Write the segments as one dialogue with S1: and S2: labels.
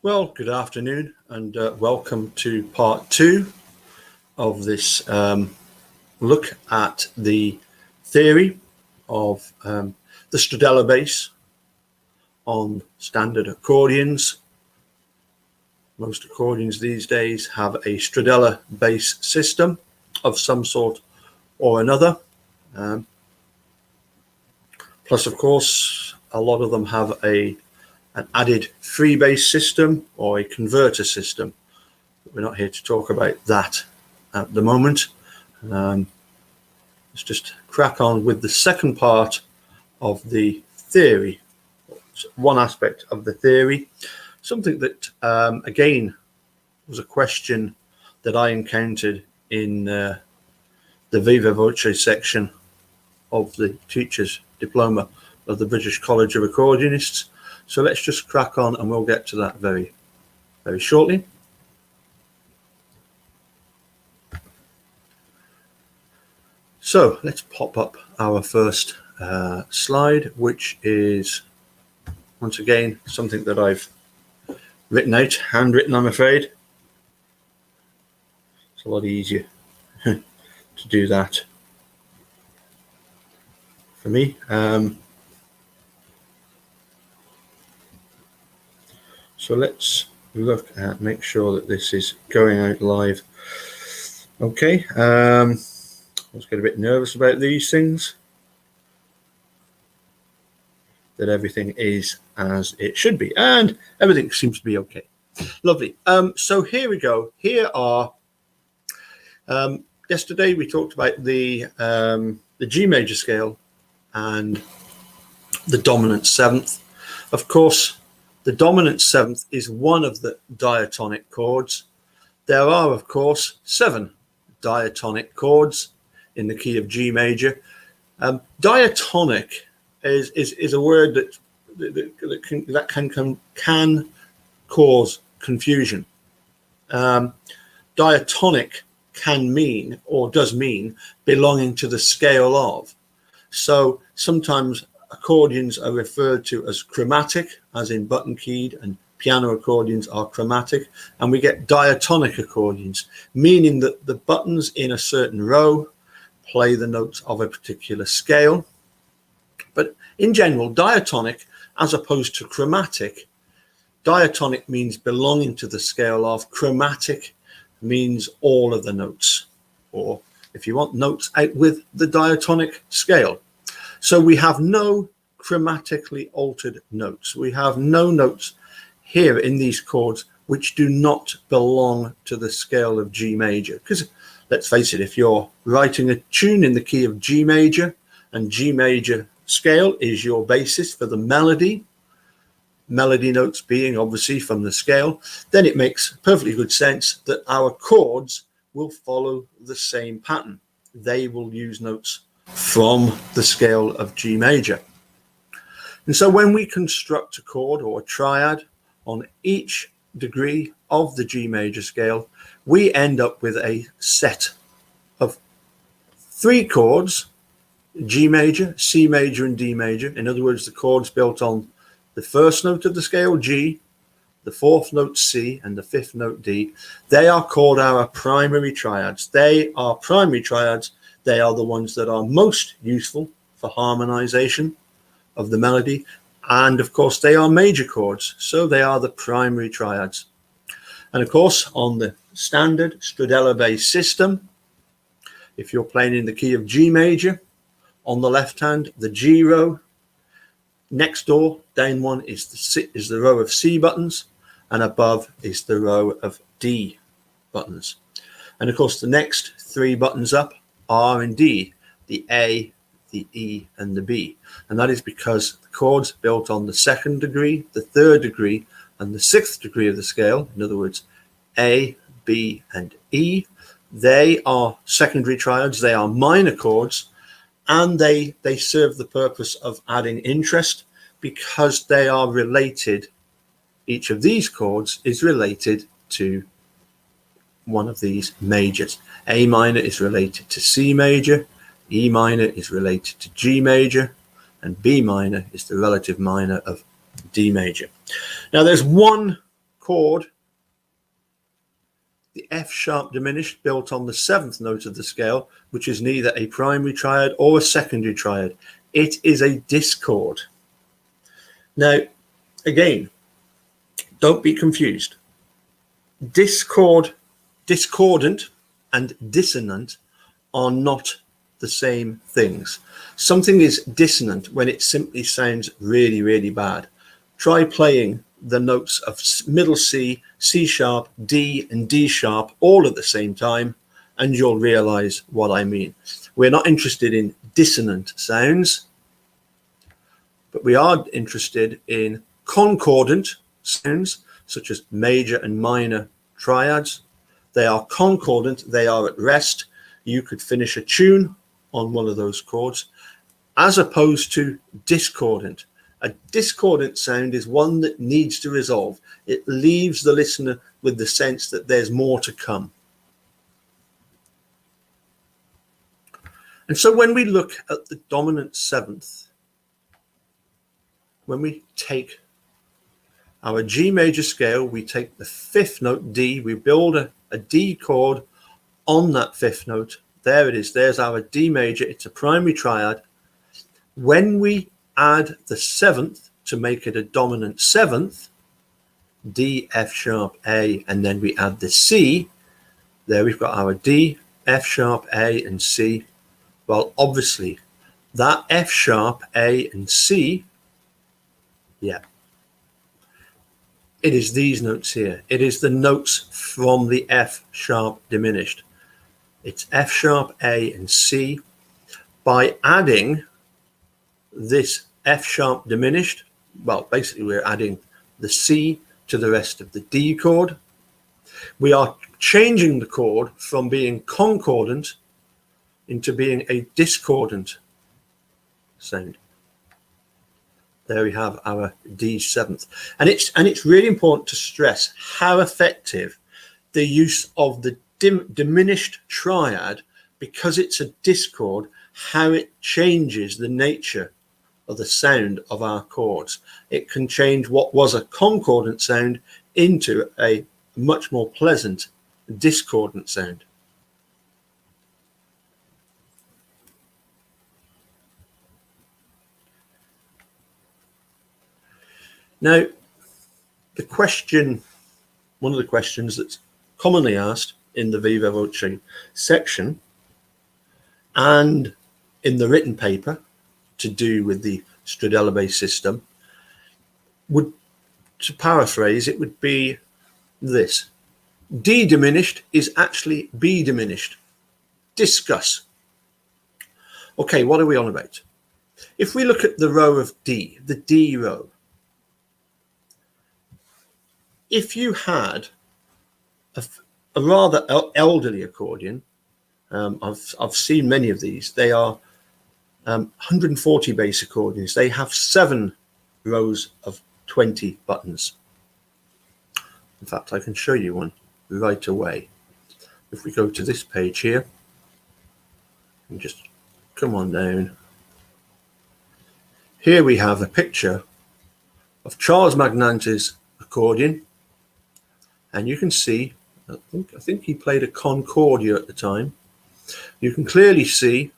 S1: Well, good afternoon and welcome to part two of this look at the theory of the Stradella bass on standard accordions. Most accordions these days have a Stradella bass system of some sort or another. Plus, of course, a lot of them have an added free bass system or a converter system. We're not here to talk about that at the moment. Let's just crack on with the second part of the theory. One aspect of the theory, something that again was a question that I encountered in the Viva Voce section of the Teacher's Diploma of the British College of Accordionists. So let's just crack on and we'll get to that very, very shortly. So let's pop up our first slide, which is once again something that I've written out, handwritten, I'm afraid. It's a lot easier to do that for me. So let's look at, make sure that this is going out live. Okay, I was getting a bit nervous about these things, that everything is as it should be, and everything seems to be okay. Lovely. So here we go. Here are, yesterday we talked about the G major scale and the dominant seventh. Of course, the dominant seventh is one of the diatonic chords. There are, of course, 7 diatonic chords in the key of G major. Diatonic is a word that can cause confusion. Diatonic can mean, or does mean, belonging to the scale of. So sometimes accordions are referred to as chromatic, as in button keyed, and piano accordions are chromatic, and we get diatonic accordions, meaning that the buttons in a certain row play the notes of a particular scale. But in general, diatonic, as opposed to chromatic, diatonic means belonging to the scale of, chromatic means all of the notes, or if you want, notes out with the diatonic scale. So we have no chromatically altered notes. We have no notes here in these chords which do not belong to the scale of G major. Because let's face it, if you're writing a tune in the key of G major and G major scale is your basis for the melody notes being obviously from the scale, then it makes perfectly good sense that our chords will follow the same pattern. They will use notes from the scale of G major. And so when we construct a chord or a triad on each degree of the G major scale, we end up with a set of 3 chords: G major, C major, and D major. In other words, the chords built on the first note of the scale, G, the 4th note, C, and the 5th note, D. They are called our primary triads. They are primary triads. They are the ones that are most useful for harmonization of the melody. And of course, they are major chords. So they are the primary triads. And of course, on the standard Stradella bass system, if you're playing in the key of G major, on the left hand, the G row, next door, down one is the row of C buttons, and above is the row of D buttons. And of course, the next 3 buttons up are indeed the A, the E, and the B. And that is because the chords built on the 2nd degree, the 3rd degree, and the 6th degree of the scale, in other words, A, B, and E, they are secondary triads, they are minor chords, and they serve the purpose of adding interest because they are related. Each of these chords is related to one of these majors. A minor is related to C major, E minor is related to G major, and B minor is the relative minor of D major. Now there's one chord, the F sharp diminished, built on the 7th note of the scale, which is neither a primary triad or a secondary triad. It is a discord. Now, again, don't be confused. Discordant and dissonant are not the same things. Something is dissonant when it simply sounds really, really bad. Try playing the notes of middle C, C sharp, D, and D sharp all at the same time, and you'll realize what I mean. We're not interested in dissonant sounds, but we are interested in concordant sounds, such as major and minor triads. They are concordant, they are at rest. You could finish a tune on one of those chords, as opposed to discordant. A discordant sound is one that needs to resolve. It leaves the listener with the sense that there's more to come. And so when we look at the dominant 7th, when we take our G major scale, we take the 5th note D, we build a D chord on that 5th note. There it is, there's our D major, it's a primary triad. When we add the 7th to make it a dominant 7th, D, F sharp, A, and then we add the C, there we've got our D, F sharp, A, and C. Well, obviously, that F sharp, A, and C, yeah, it is these notes here. It is the notes from the F sharp diminished. It's F sharp, A, and C. By adding this F sharp diminished, well, basically we're adding the C to the rest of the D chord. We are changing the chord from being concordant into being a discordant sound. There we have our D7th. And it's really important to stress how effective the use of the diminished triad, because it's a discord, how it changes the nature of the sound of our chords. It can change what was a concordant sound into a much more pleasant discordant sound. Now, the question, one of the questions that's commonly asked in the Viva Voce section and in the written paper to do with the Stradella bass system, would, to paraphrase, it would be this: D diminished is actually B diminished. Discuss. Okay, what are we on about? If we look at the row of D, the D row, if you had a rather elderly accordion, I've seen many of these. They are 140 bass accordions. They have 7 rows of 20 buttons. In fact, I can show you one right away. If we go to this page here and just come on down, here we have a picture of Charles Magnante's accordion, and you can see, I think he played a Concordia at the time. You can clearly see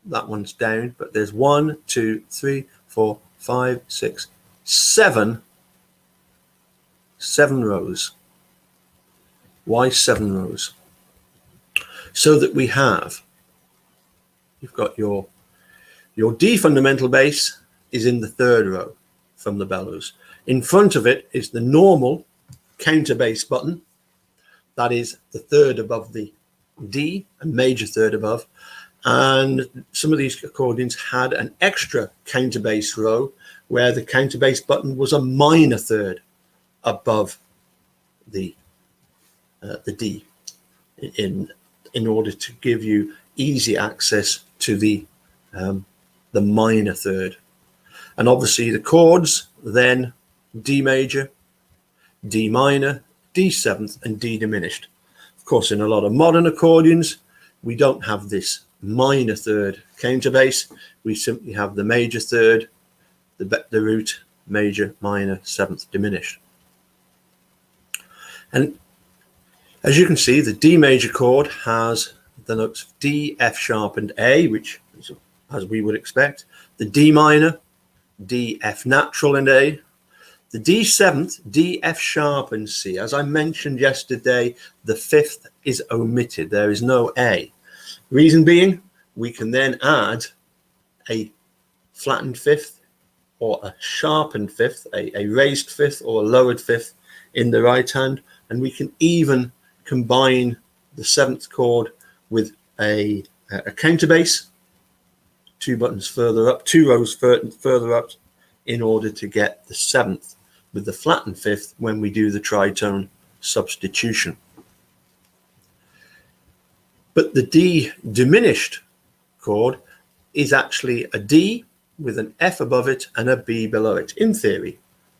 S1: that one's down, but there's 1, 2, 3, 4, 5, 6, 7 rows. Why 7 rows? So that we have, you've got your D fundamental bass is in the 3rd row from the bellows. In front of it is the normal counter bass button. That is the 3rd above the D, a major 3rd above. And some of these accordions had an extra counter bass row where the counter bass button was a minor 3rd above the D, in order to give you easy access to the minor 3rd. And obviously the chords then D major, D minor, D7th, and D diminished. Of course, in a lot of modern accordions, we don't have this minor 3rd counter bass. We simply have the major 3rd, the root, major, minor, 7th, diminished. And as you can see, the D major chord has the notes of D, F sharp, and A, which is as we would expect. The D minor, D, F natural, and A. The D7th, D, F sharp, and C. As I mentioned yesterday, the fifth is omitted. There is no A. Reason being, we can then add a flattened fifth or a sharpened fifth, a raised fifth or a lowered fifth in the right hand, and we can even combine the seventh chord with a counterbass, two buttons further up, two rows further up, in order to get the seventh with the flattened fifth when we do the tritone substitution. But the D diminished chord is actually a D with an F above it and a B below it, in theory.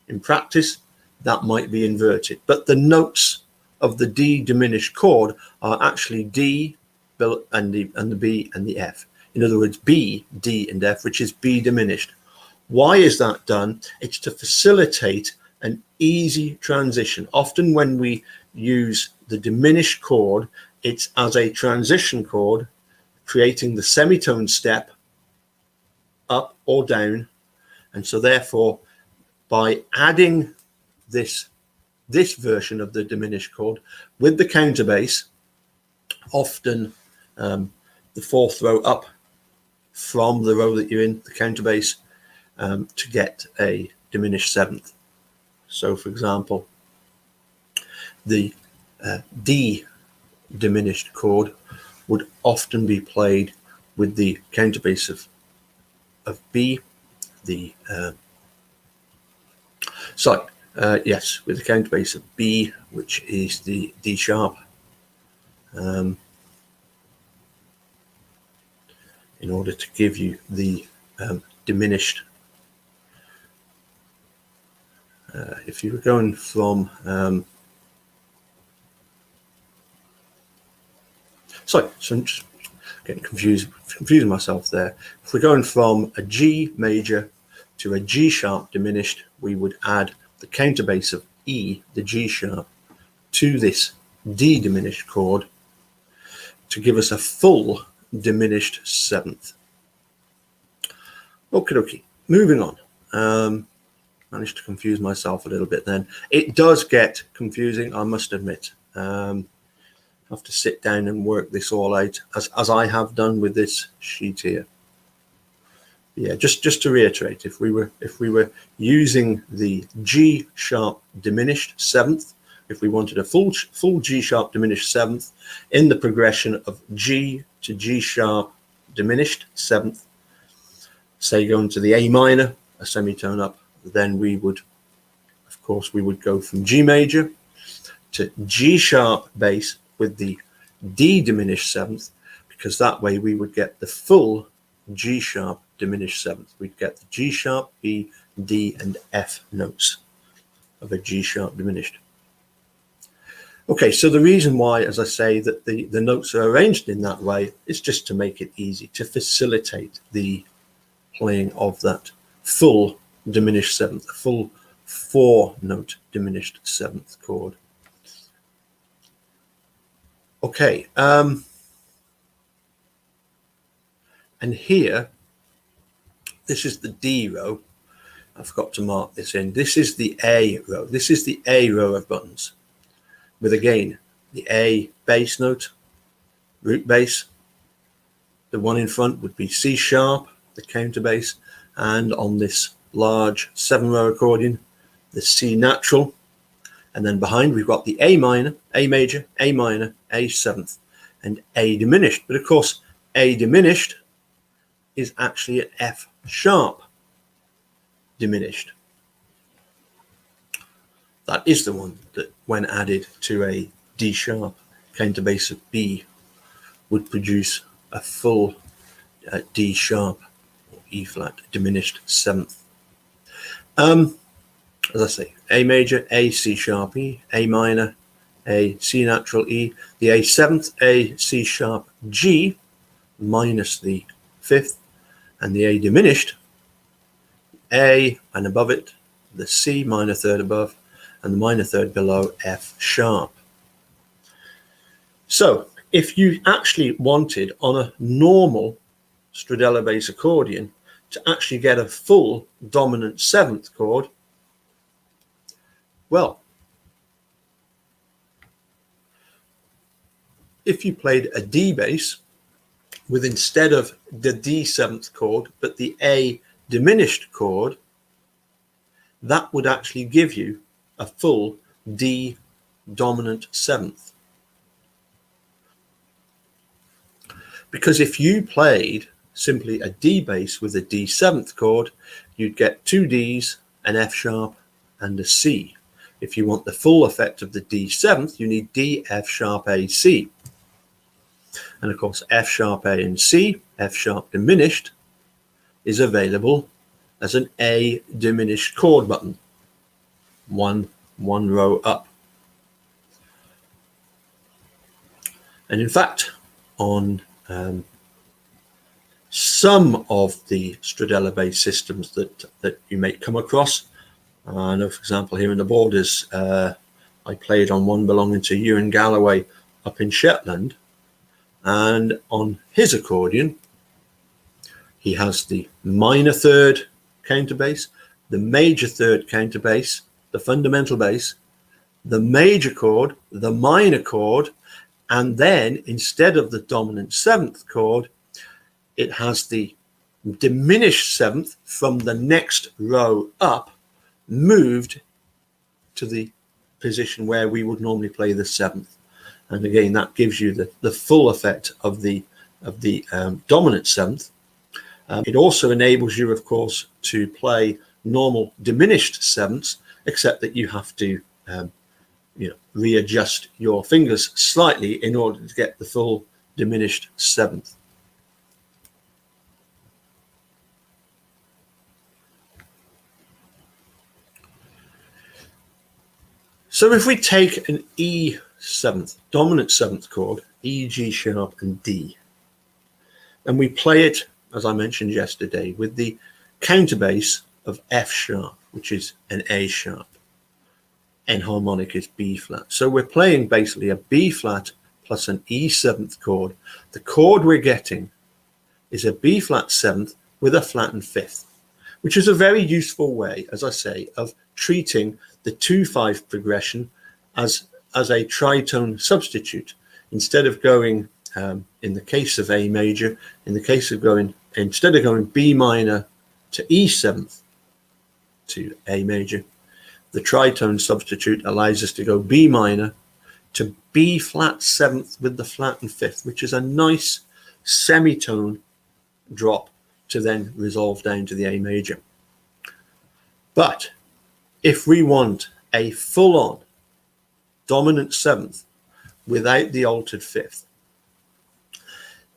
S1: In practice, that might be inverted, but the notes of the D diminished chord are actually D and the B and the F. In other words, B, D, and F, which is B diminished. Why is that done? It's to facilitate an easy transition. Often when we use the diminished chord, it's as a transition chord, creating the semitone step up or down. And so therefore, by adding this version of the diminished chord with the counterbass, often the fourth row up from the row that you're in, the counterbass, to get a diminished seventh. So for example, the D diminished chord would often be played with the counterbass of B, with the counterbass of B, which is the D sharp, in order to give you the diminished. If you were going from so I'm just getting confusing myself there. If we're going from a G major to a G sharp diminished, we would add the counterbass of E, the G sharp, to this D diminished chord to give us a full diminished seventh. Okay, moving on. Managed to confuse myself a little bit then. It does get confusing, I must admit. Have to sit down and work this all out, as I have done with this sheet here. Yeah, just to reiterate, if we were using the G sharp diminished seventh, if we wanted a full G sharp diminished seventh in the progression of G to G sharp diminished seventh, say going to the A minor, a semitone up, then we would go from G major to G sharp bass with the D diminished seventh, because that way we would get the full G sharp diminished seventh. We'd get the G sharp, B, D, and F notes of a G sharp diminished. Okay, so the reason why, as I say, that the notes are arranged in that way is just to make it easy, to facilitate the playing of that full diminished seventh, a full 4-note diminished seventh chord. Okay, and here, this is the D row. I forgot to mark this in. This is the A row. This is the A row of buttons, with again the A bass note, root bass. The one in front would be C sharp, the counterbass, and on this large 7-row accordion, the C natural. And then behind we've got the A minor, A major, A minor, A seventh, and A diminished. But of course, A diminished is actually an F sharp diminished. That is the one that, when added to a D sharp counterbass of B, would produce a full D sharp or E flat diminished seventh. As I say, A major, A C sharp E, A minor, A C natural E, the A seventh, A C sharp G minus the fifth, and the A diminished, A and above it, the C minor third above, and the minor third below F sharp. So if you actually wanted on a normal Stradella bass accordion to actually get a full dominant seventh chord, well, if you played a D bass with, instead of the D seventh chord but the A diminished chord, that would actually give you a full D dominant seventh. Because if you played simply a D bass with a D seventh chord, you'd get two Ds, an F sharp and a C. If you want the full effect of the D seventh, you need D, F sharp, A, C. And of course, F sharp, A and C, F sharp diminished, is available as an A diminished chord button, one row up. And in fact, on some of the Stradella bass systems that you may come across, I know, for example, here in the Borders, I played on one belonging to Ewan Galloway up in Shetland, and on his accordion, he has the minor third counterbass, the major third counterbass, the fundamental bass, the major chord, the minor chord, and then instead of the dominant seventh chord, it has the diminished seventh from the next row up, moved to the position where we would normally play the seventh. And again, that gives you the full effect of the dominant seventh. It also enables you, of course, to play normal diminished sevenths, except that you have to readjust your fingers slightly in order to get the full diminished seventh. So if we take an E seventh, dominant seventh chord, E, G sharp and D, and we play it, as I mentioned yesterday, with the counterbass of F sharp, which is an A sharp, enharmonic is B flat. So we're playing basically a B flat plus an E seventh chord. The chord we're getting is a B flat seventh with a flattened fifth, which is a very useful way, as I say, of treating the 2/5 progression as a tritone substitute. Instead of going, in the case of A major, instead of going B minor to E seventh to A major, the tritone substitute allows us to go B minor to B flat seventh with the flattened fifth, which is a nice semitone drop to then resolve down to the A major. But if we want a full-on dominant seventh without the altered fifth,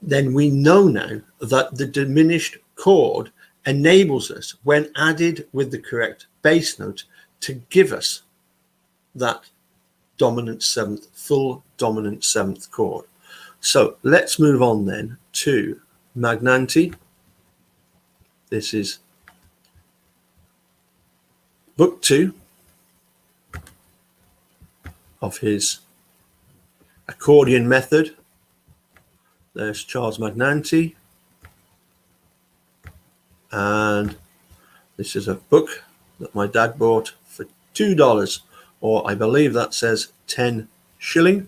S1: then we know now that the diminished chord enables us, when added with the correct bass note, to give us that dominant seventh, full dominant seventh chord. So let's move on then to Magnante. This is book 2 of his accordion method. There's Charles Magnante, and this is a book that my dad bought for $2, or I believe that says 10 shilling.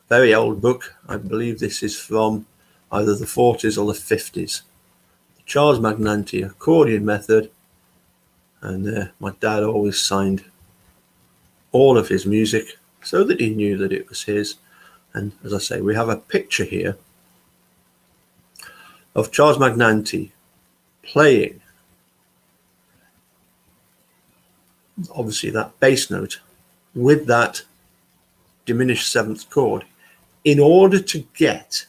S1: Very old book. I believe this is from either the 40s or the 50s. Charles Magnante accordion method, and my dad always signed all of his music so that he knew that it was his. And as I say, we have a picture here of Charles Magnante playing, obviously, that bass note with that diminished seventh chord in order to get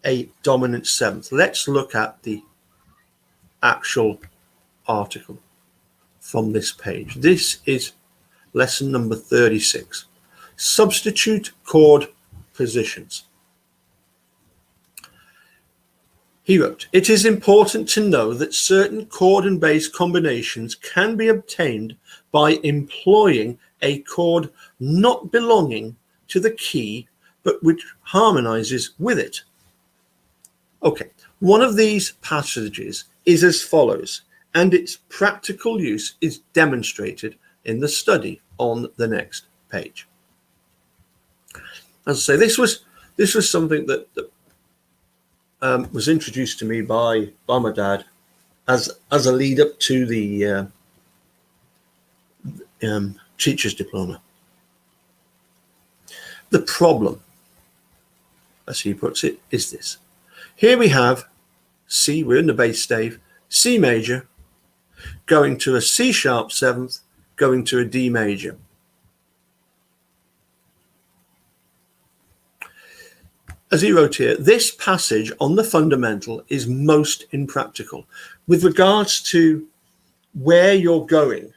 S1: a dominant seventh. Let's look at the actual article from this page. This is lesson number 36. Substitute chord positions. He wrote, "It is important to know that certain chord and bass combinations can be obtained by employing a chord not belonging to the key, but which harmonizes with it. Okay, one of these passages is as follows, and its practical use is demonstrated in the study on the next page. As I say, this was something that was introduced to me by my dad as a lead up to the teacher's diploma. The problem, as he puts it, is this. Here we have C, we're in the bass stave, C major, going to a C sharp seventh, going to a D major. As he wrote here, this passage on the fundamental is most impractical with regards to where you're going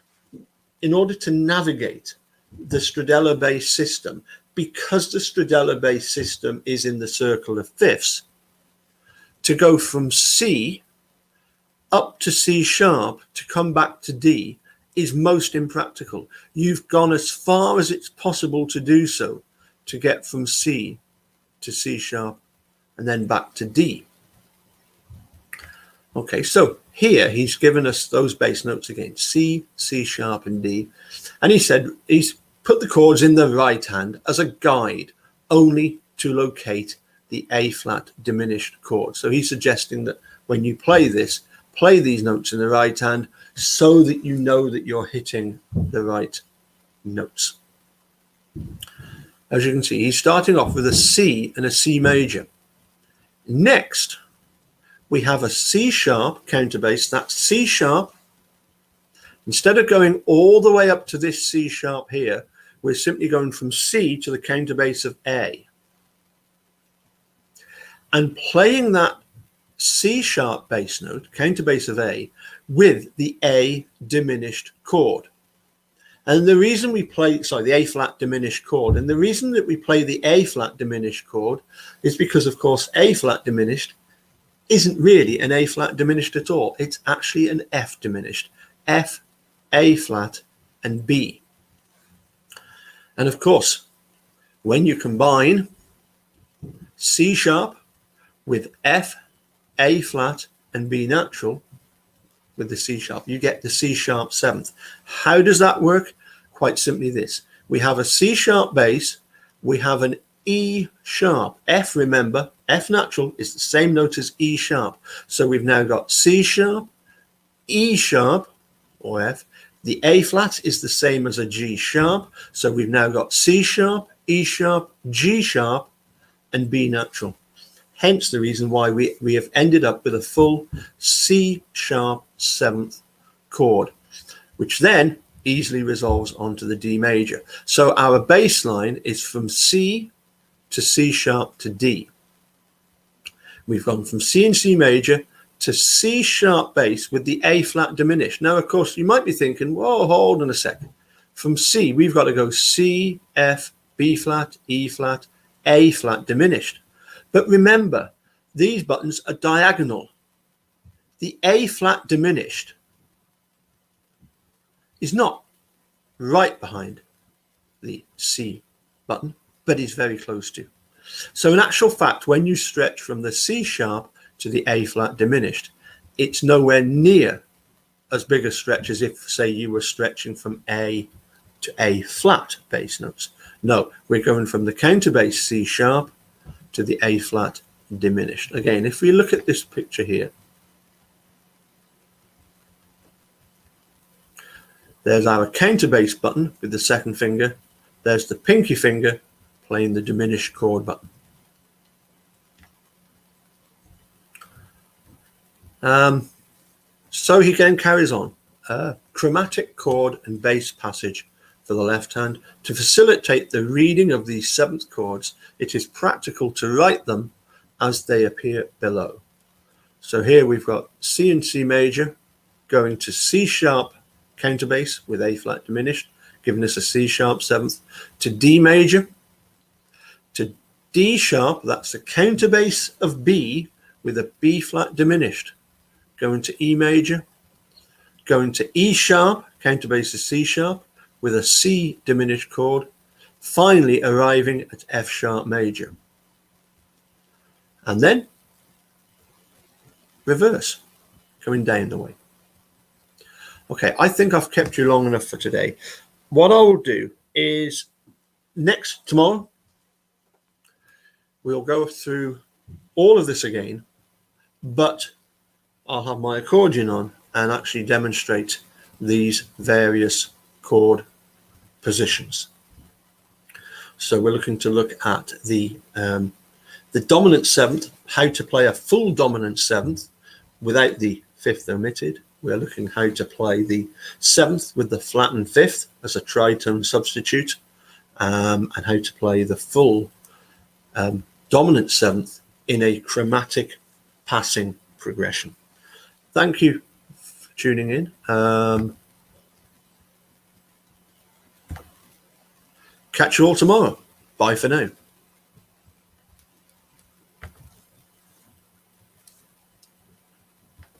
S1: in order to navigate the Stradella bass system. Because the Stradella bass system is in the circle of fifths, to go from C up to C sharp to come back to D is most impractical. You've gone as far as it's possible to do so to get from C to C sharp and then back to D. Okay, so here he's given us those bass notes again, C, C sharp and D. And he said he's put the chords in the right hand as a guide only to locate the A flat diminished chord. So he's suggesting that when you play this, play these notes in the right hand so that you know that you're hitting the right notes. As you can see, he's starting off with a C and a C major. Next, we have a C sharp counterbass. That's C sharp. Instead of going all the way up to this C sharp here, we're simply going from C to the counterbass of A. And playing that C sharp bass note, counterbass of A, with the A diminished chord. And the reason we play, the A flat diminished chord, and the reason that we play the A flat diminished chord is because, of course, A flat diminished isn't really an A flat diminished at all. It's actually an F diminished. F, A flat, and B. And of course, when you combine C sharp with F, A flat, and B natural with the C sharp, you get the C sharp seventh. How does that work? Quite simply this. We have a C sharp bass, we have an E sharp. F, remember, F natural is the same note as E sharp. So we've now got C sharp, E sharp, or F. The A flat is the same as a G sharp. So we've now got C sharp, E sharp, G sharp, and B natural. Hence the reason why we have ended up with a full C sharp seventh chord, which then easily resolves onto the D major. So our bass line is from C to C sharp to D. We've gone from C and C major to C sharp bass with the A flat diminished. Now, of course, you might be thinking, whoa, hold on a second. From C, we've got to go C, F, B flat, E flat, A flat diminished. But remember, these buttons are diagonal. The A flat diminished is not right behind the C button, but is very close to. So in actual fact, when you stretch from the C sharp to the A flat diminished, it's nowhere near as big a stretch as if, say, you were stretching from A to A flat bass notes. No, we're going from the counterbass C sharp to the A flat diminished. Again, if we look at this picture here, there's our counterbass button with the second finger. There's the pinky finger playing the diminished chord button. So he then carries on. Chromatic chord and bass passage for the left hand. To facilitate the reading of these seventh chords, it is practical to write them as they appear below. So here we've got C and C major going to C sharp counterbass with A flat diminished, giving us a C sharp seventh, to D major, to D sharp, that's the counterbass of B with a B flat diminished, going to E major, going to E sharp counterbass is C sharp with a C diminished chord, finally arriving at F sharp major. And then reverse, coming down the way. Okay, I think I've kept you long enough for today. What I will do is tomorrow, we'll go through all of this again, but I'll have my accordion on and actually demonstrate these various chord positions. So we're looking to look at the dominant seventh, how to play a full dominant seventh without the fifth omitted. We're looking how to play the seventh with the flattened fifth as a tritone substitute, and how to play the full dominant seventh in a chromatic passing progression. Thank you for tuning in. Catch you all tomorrow. Bye for now.